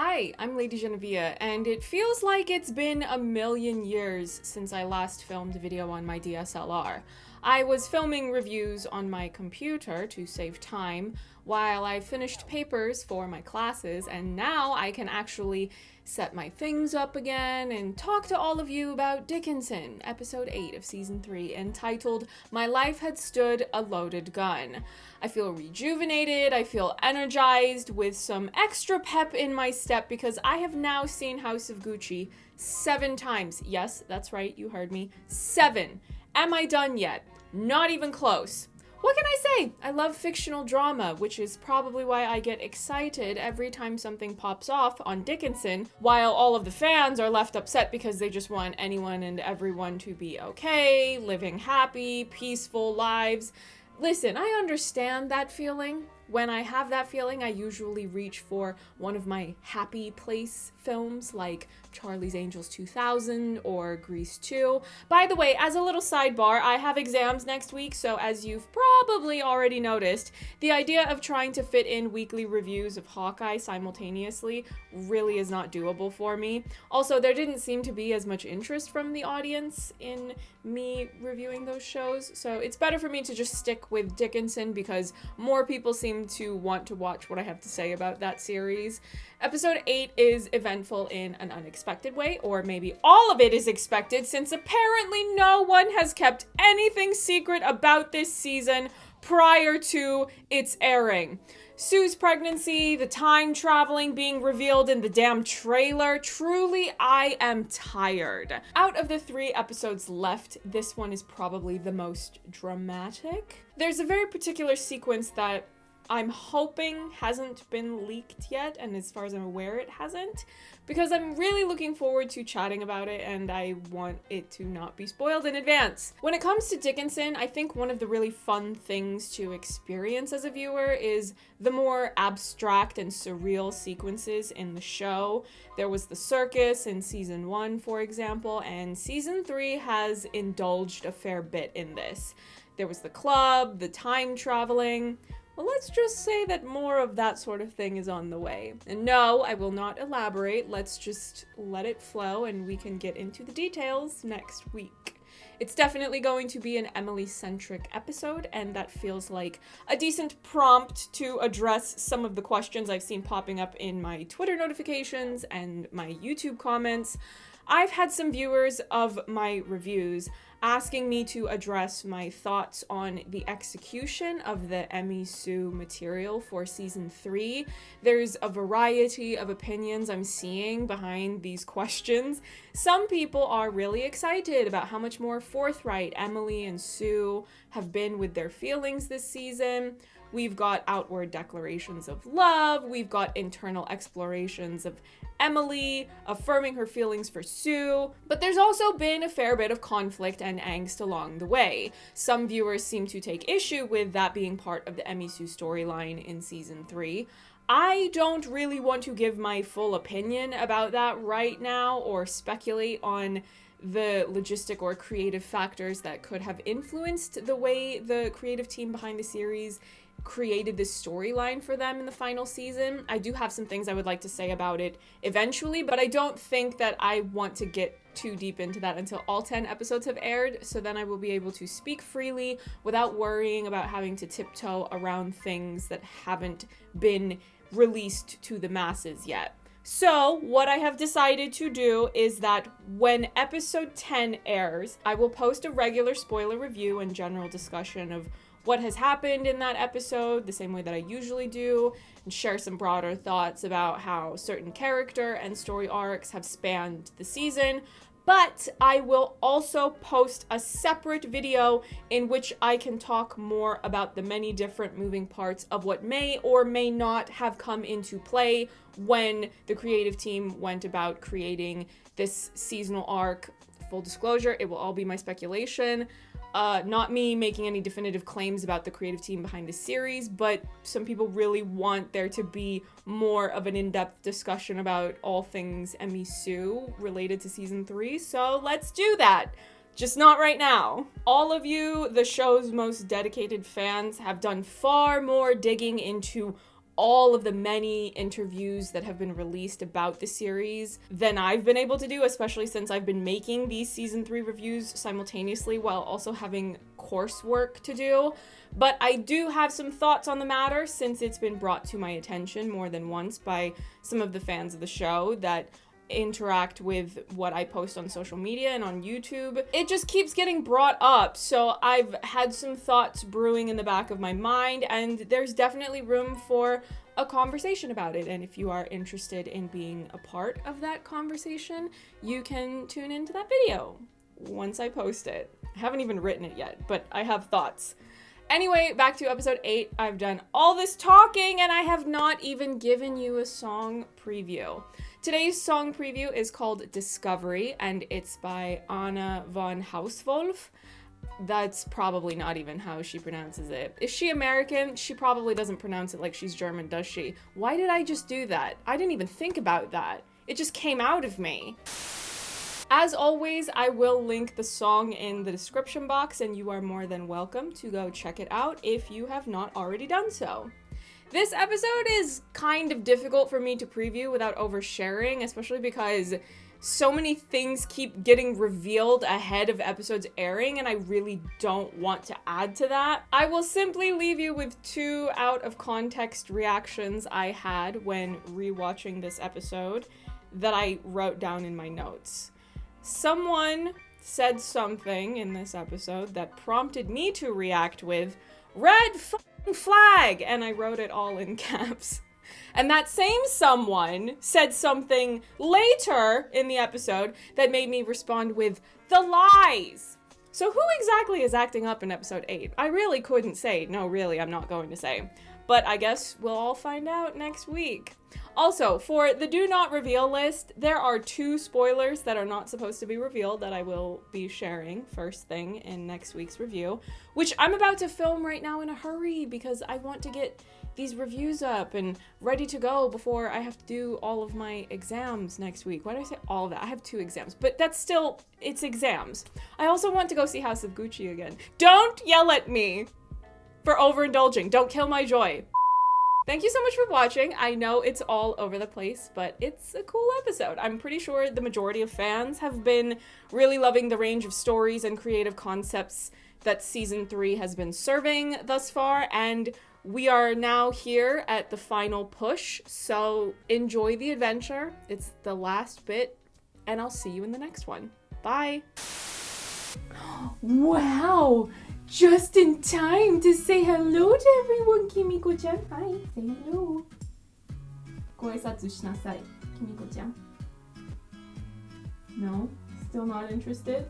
Hi, I'm LadyJenevia, and it feels like it's been a million years since I last filmed a video on my DSLR. I was filming reviews on my computer to save time while I finished papers for my classes, and now I can actually set my things up again and talk to all of you about Dickinson, episode 8 of season 3, entitled My Life Had Stood a Loaded Gun. I feel rejuvenated, I feel energized with some extra pep in my step because I have now seen House of Gucci 7 times. Yes, that's right, you heard me. 7. Am I done yet? Not even close. What can I say? I love fictional drama, which is probably why I get excited every time something pops off on Dickinson, while all of the fans are left upset because they just want anyone and everyone to be okay, living happy, peaceful lives. Listen, I understand that feeling. When I have that feeling, I usually reach for one of my happy place films like Charlie's Angels 2000 or Grease 2. By the way, as a little sidebar, I have exams next week, so as you've probably already noticed, the idea of trying to fit in weekly reviews of Hawkeye simultaneously really is not doable for me. Also, there didn't seem to be as much interest from the audience in me reviewing those shows, so it's better for me to just stick with Dickinson because more people seem to want to watch what I have to say about that series. Episode 8 is eventful in an unexpected way, or maybe all of it is expected since apparently no one has kept anything secret about this season prior to its airing. Sue's pregnancy, the time traveling being revealed in the damn trailer. Truly, I am tired. Out of the 3 episodes left, this one is probably the most dramatic. There's a very particular sequence that I'm hoping hasn't been leaked yet, and as far as I'm aware, it hasn't, because I'm really looking forward to chatting about it, and I want it to not be spoiled in advance. When it comes to Dickinson, I think one of the really fun things to experience as a viewer is the more abstract and surreal sequences in the show. There was the circus in season 1, for example, and season 3 has indulged a fair bit in this. There was the club, the time traveling. Well, let's just say that more of that sort of thing is on the way. And no, I will not elaborate. Let's just let it flow and we can get into the details next week. It's definitely going to be an Emily-centric episode, and that feels like a decent prompt to address some of the questions I've seen popping up in my Twitter notifications and my YouTube comments. I've had some viewers of my reviews asking me to address my thoughts on the execution of the Emmy Sue material for season 3. There's a variety of opinions I'm seeing behind these questions. Some people are really excited about how much more forthright Emily and Sue have been with their feelings this season. We've got outward declarations of love. We've got internal explorations of Emily affirming her feelings for Sue. But there's also been a fair bit of conflict and angst along the way. Some viewers seem to take issue with that being part of the Emmy Sue storyline in season 3. I don't really want to give my full opinion about that right now or speculate on the logistic or creative factors that could have influenced the way the creative team behind the series created this storyline for them in the final season. I do have some things I would like to say about it eventually, but I don't think that I want to get too deep into that until all 10 episodes have aired, so then I will be able to speak freely without worrying about having to tiptoe around things that haven't been released to the masses yet. So, what I have decided to do is that when episode 10 airs, I will post a regular spoiler review and general discussion of what has happened in that episode, the same way that I usually do, and share some broader thoughts about how certain character and story arcs have spanned the season. But I will also post a separate video in which I can talk more about the many different moving parts of what may or may not have come into play when the creative team went about creating this seasonal arc. Full disclosure, it will all be my speculation. Not me making any definitive claims about the creative team behind the series, but some people really want there to be more of an in-depth discussion about all things Emmy Sue related to season 3, so let's do that. Just not right now. All of you, the show's most dedicated fans, have done far more digging into all of the many interviews that have been released about the series than I've been able to do, especially since I've been making these season 3 reviews simultaneously while also having coursework to do. But I do have some thoughts on the matter since it's been brought to my attention more than once by some of the fans of the show that interact with what I post on social media and on YouTube. It just keeps getting brought up, so I've had some thoughts brewing in the back of my mind, and there's definitely room for a conversation about it. And if you are interested in being a part of that conversation, you can tune into that video once I post it. I haven't even written it yet, but I have thoughts. Anyway, back to episode 8. I've done all this talking and I have not even given you a song preview. Today's song preview is called Discovery, and it's by Anna von Hausswolff. That's probably not even how she pronounces it. Is she American? She probably doesn't pronounce it like she's German, does she? Why did I just do that? I didn't even think about that. It just came out of me. As always, I will link the song in the description box, and you are more than welcome to go check it out if you have not already done so. This episode is kind of difficult for me to preview without oversharing, especially because so many things keep getting revealed ahead of episodes airing, and I really don't want to add to that. I will simply leave you with 2 out of context reactions I had when rewatching this episode that I wrote down in my notes. Someone said something in this episode that prompted me to react with, "Red flag," and I wrote it all in caps. And that same someone said something later in the episode that made me respond with, "The lies." So who exactly is acting up in episode 8? I really couldn't say. No, really, I'm not going to say. But I guess we'll all find out next week. Also, for the do not reveal list, there are 2 spoilers that are not supposed to be revealed that I will be sharing first thing in next week's review, which I'm about to film right now in a hurry because I want to get these reviews up and ready to go before I have to do all of my exams next week. Why did I say all of that? I have 2 exams, but that's still, it's exams. I also want to go see House of Gucci again. Don't yell at me for overindulging. Don't kill my joy. Thank you so much for watching. I know it's all over the place, but it's a cool episode. I'm pretty sure the majority of fans have been really loving the range of stories and creative concepts that season 3 has been serving thus far, and we are now here at the final push, so enjoy the adventure. It's the last bit, and I'll see you in the next one. Bye! Wow! Just in time to say hello to everyone, Kimiko-chan. Hi, say hello. ご挨拶しなさい, Kimiko-chan. No? Still not interested?